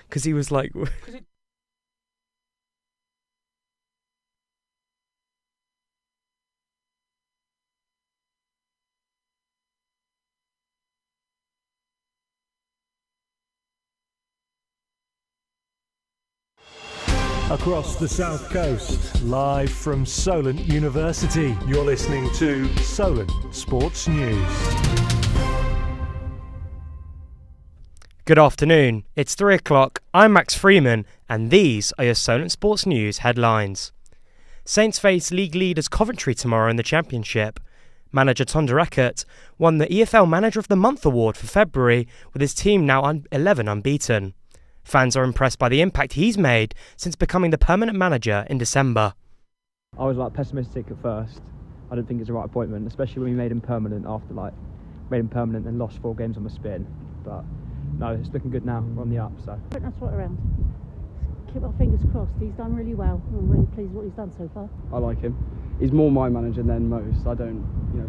because he was like... Across the South Coast, live from Solent University, you're listening to Solent Sports News. Good afternoon, it's 3 o'clock, I'm Max Freeman, and these are your Solent Sports News headlines. Saints face league leaders Coventry tomorrow in the Championship. Manager Tonda Eckert won the EFL Manager of the Month award for February, with his team now 11 unbeaten. Fans are impressed by the impact he's made since becoming the permanent manager in December. I was pessimistic at first. I didn't think it's the right appointment, especially when we made him permanent after and lost 4 games on the spin. But no, it's looking good now. We're on the up. So that's what around. Keep our fingers crossed. He's done really well. I'm really pleased with what he's done so far. I like him. He's more my manager than most. A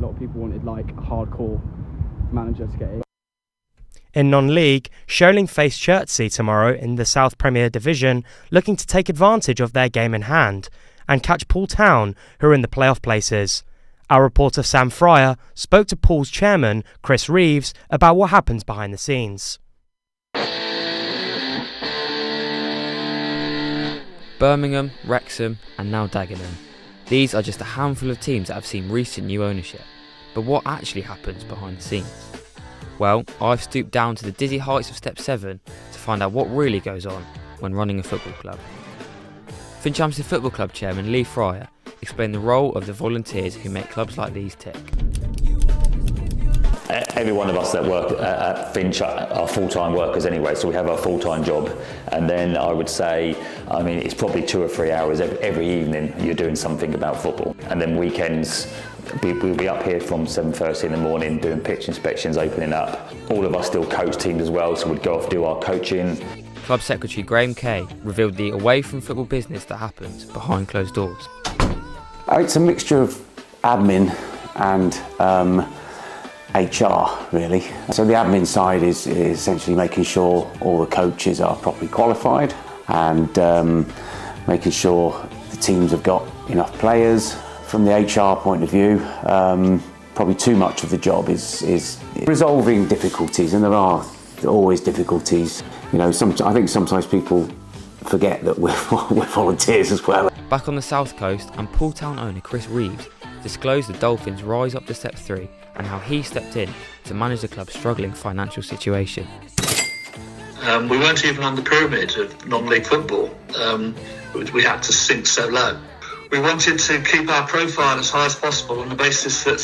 lot of people wanted a hardcore manager to get in. In non-league, Sholing face Chertsey tomorrow in the South Premier Division, looking to take advantage of their game in hand and catch Poole Town, who are in the playoff places. Our reporter Sam Fryer spoke to Pool's chairman, Chris Reeves, about what happens behind the scenes. Birmingham, Wrexham and now Dagenham. These are just a handful of teams that have seen recent new ownership. But what actually happens behind the scenes? Well, I've stooped down to the dizzy heights of Step 7 to find out what really goes on when running a football club. Finchampton Football Club chairman Lee Fryer explained the role of the volunteers who make clubs like these tick. Every one of us that work at Finch are full-time workers anyway, so we have our full-time job. And then I would say, it's probably 2 or 3 hours every evening you're doing something about football. And then weekends, we'll be up here from 7:30 in the morning doing pitch inspections, opening up. All of us still coach teams as well, so we'd go off do our coaching. Club secretary Graham Kay revealed the away from football business that happens behind closed doors. It's a mixture of admin and HR, really. So the admin side is essentially making sure all the coaches are properly qualified and making sure the teams have got enough players. From the HR point of view, probably too much of the job is resolving difficulties, and there are always difficulties. I think sometimes people forget that we're volunteers as well. Back on the south coast, and Poole Town owner Chris Reeves disclosed the Dolphins' rise up to Step 3 and how he stepped in to manage the club's struggling financial situation. We weren't even on the pyramid of non-league football. We had to sink so low. We wanted to keep our profile as high as possible on the basis that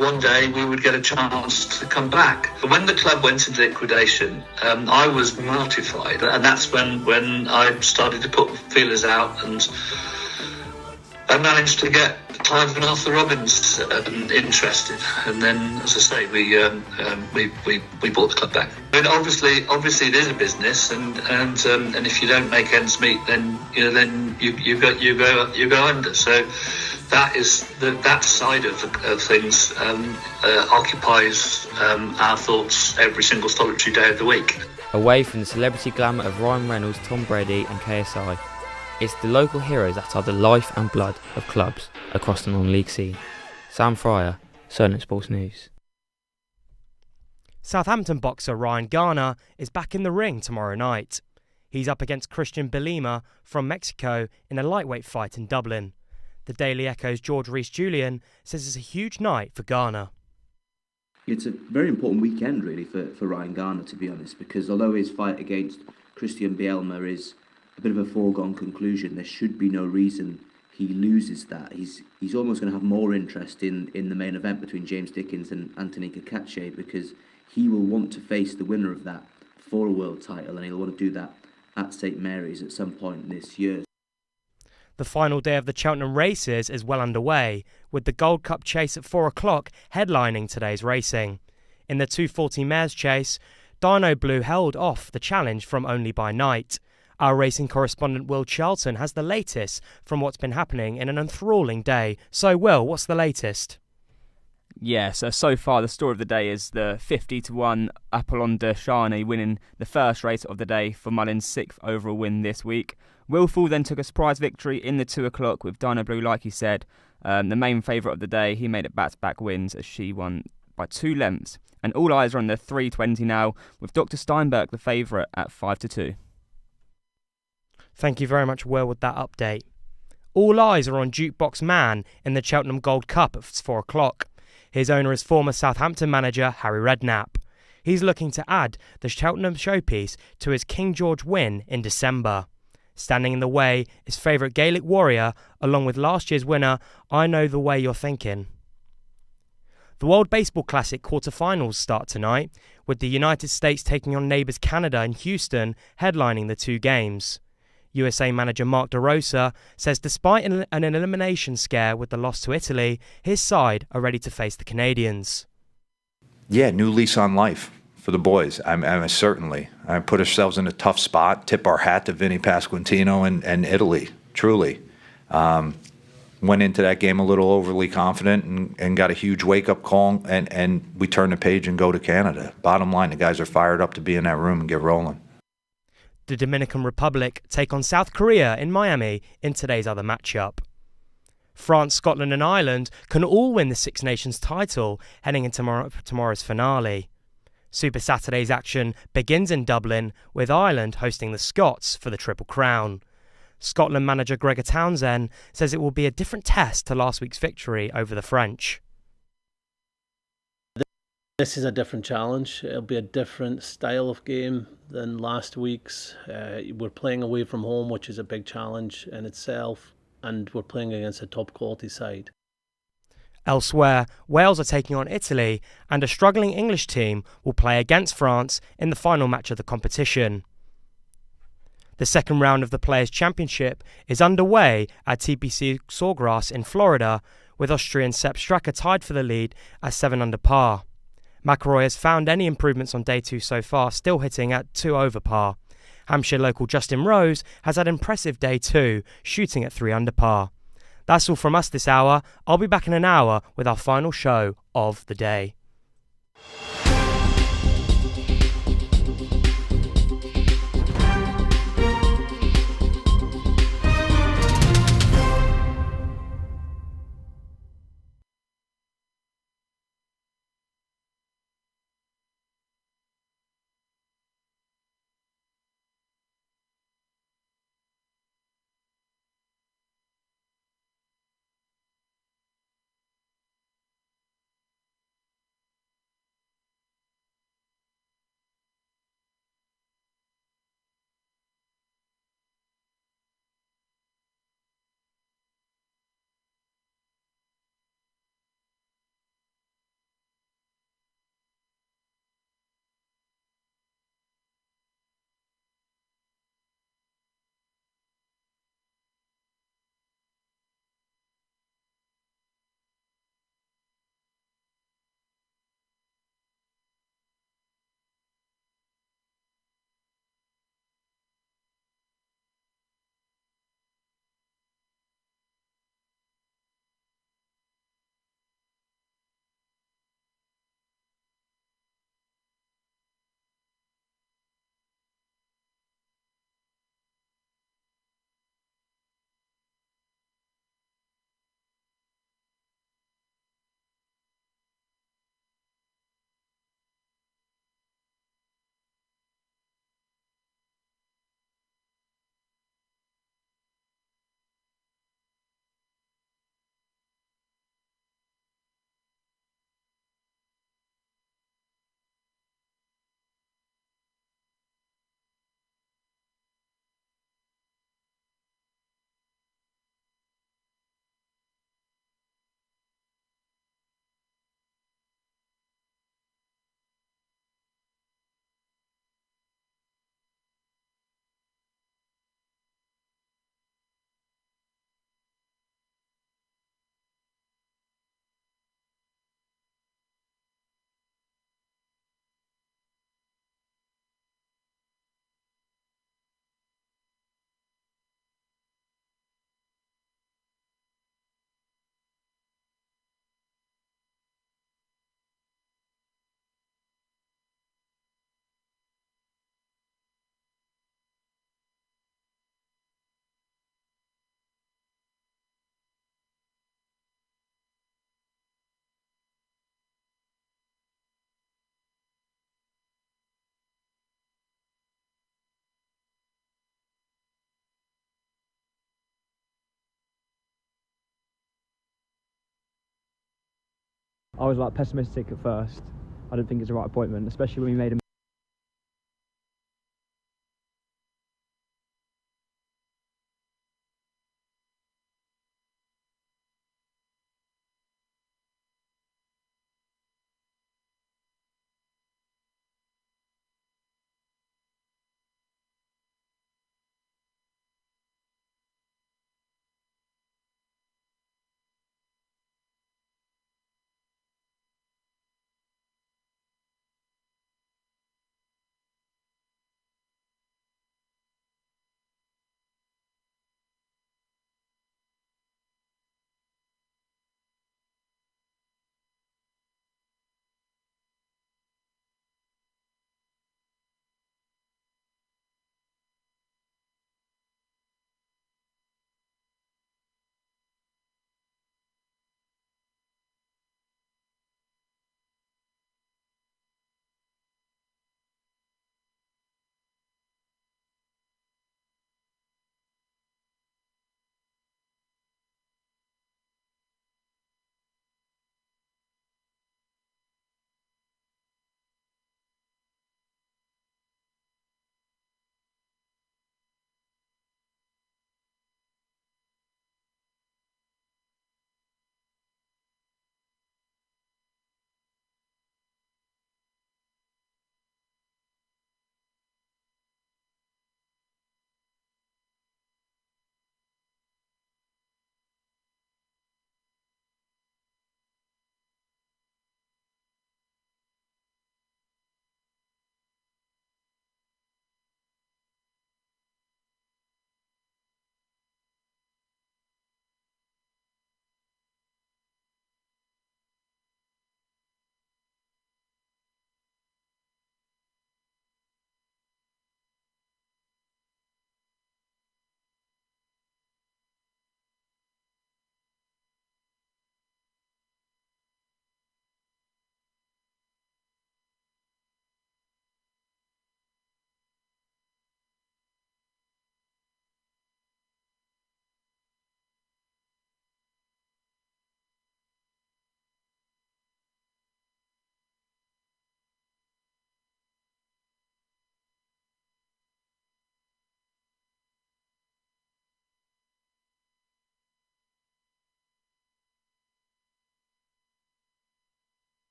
one day, we would get a chance to come back. When the club went into liquidation, I was mortified, and that's when I started to put feelers out, and I managed to get Clive and Arthur Robbins interested, and then, as I say, we bought the club back. Obviously, it is a business, and if you don't make ends meet, then you go under. So that side of things occupies our thoughts every single solitary day of the week. Away from the celebrity glamour of Ryan Reynolds, Tom Brady, and KSI. It's the local heroes that are the life and blood of clubs across the non-league scene. Sam Fryer, Solent Sports News. Southampton boxer Ryan Garner is back in the ring tomorrow night. He's up against Christian Belima from Mexico in a lightweight fight in Dublin. The Daily Echo's George Rees-Julian says it's a huge night for Garner. It's a very important weekend, really, for Ryan Garner, to be honest, because although his fight against Christian Bielma is a bit of a foregone conclusion, there should be no reason he loses that. He's almost going to have more interest in the main event between James Dickens and Anthony Kakache, because he will want to face the winner of that for a world title, and he'll want to do that at St Mary's at some point this year. The final day of the Cheltenham races is well underway, with the Gold Cup chase at 4 o'clock headlining today's racing. In the 240 mares chase, Dino Blue held off the challenge from Only by Night. Our racing correspondent Will Charlton has the latest from what's been happening in an enthralling day. So Will, what's the latest? Yes, so far the story of the day is the 50-1 Apollon de Charny winning the first race of the day for Mullins' 6th overall win this week. Willful then took a surprise victory in the 2 o'clock with Dyna Blue, like he said, the main favourite of the day. He made it back-to-back wins as she won by 2 lengths. And all eyes are on the 3:20 now, with Dr. Steinberg the favourite at 5-2. Thank you very much, Will, with that update. All eyes are on Jukebox Man in the Cheltenham Gold Cup at 4 o'clock. His owner is former Southampton manager Harry Redknapp. He's looking to add the Cheltenham showpiece to his King George win in December. Standing in the way is favourite Gaelic Warrior, along with last year's winner, I Know the Way You're Thinking. The World Baseball Classic quarter-finals start tonight, with the United States taking on neighbours Canada in Houston, headlining the 2 games. USA manager Mark DeRosa says despite an elimination scare with the loss to Italy, his side are ready to face the Canadians. Yeah, new lease on life for the boys. Certainly. I put ourselves in a tough spot, tip our hat to Vinny Pasquantino and Italy, truly. Went into that game a little overly confident and got a huge wake-up call, and we turn the page and go to Canada. Bottom line, the guys are fired up to be in that room and get rolling. The Dominican Republic take on South Korea in Miami in today's other matchup. France, Scotland and Ireland can all win the Six Nations title heading into tomorrow's finale. Super Saturday's action begins in Dublin, with Ireland hosting the Scots for the Triple Crown. Scotland manager Gregor Townsend says it will be a different test to last week's victory over the French. This is a different challenge. It'll be a different style of game than last week's. We're playing away from home, which is a big challenge in itself, and we're playing against a top quality side. Elsewhere, Wales are taking on Italy, and a struggling English team will play against France in the final match of the competition. The second round of the Players' Championship is underway at TPC Sawgrass in Florida, with Austrian Sepp Straka tied for the lead at 7 under par. McIlroy has found any improvements on day 2 so far, still hitting at 2 over par. Hampshire local Justin Rose has had impressive day 2, shooting at 3 under par. That's all from us this hour. I'll be back in an hour with our final show of the day. I was like pessimistic at first. I didn't think it's the right appointment, especially when we made him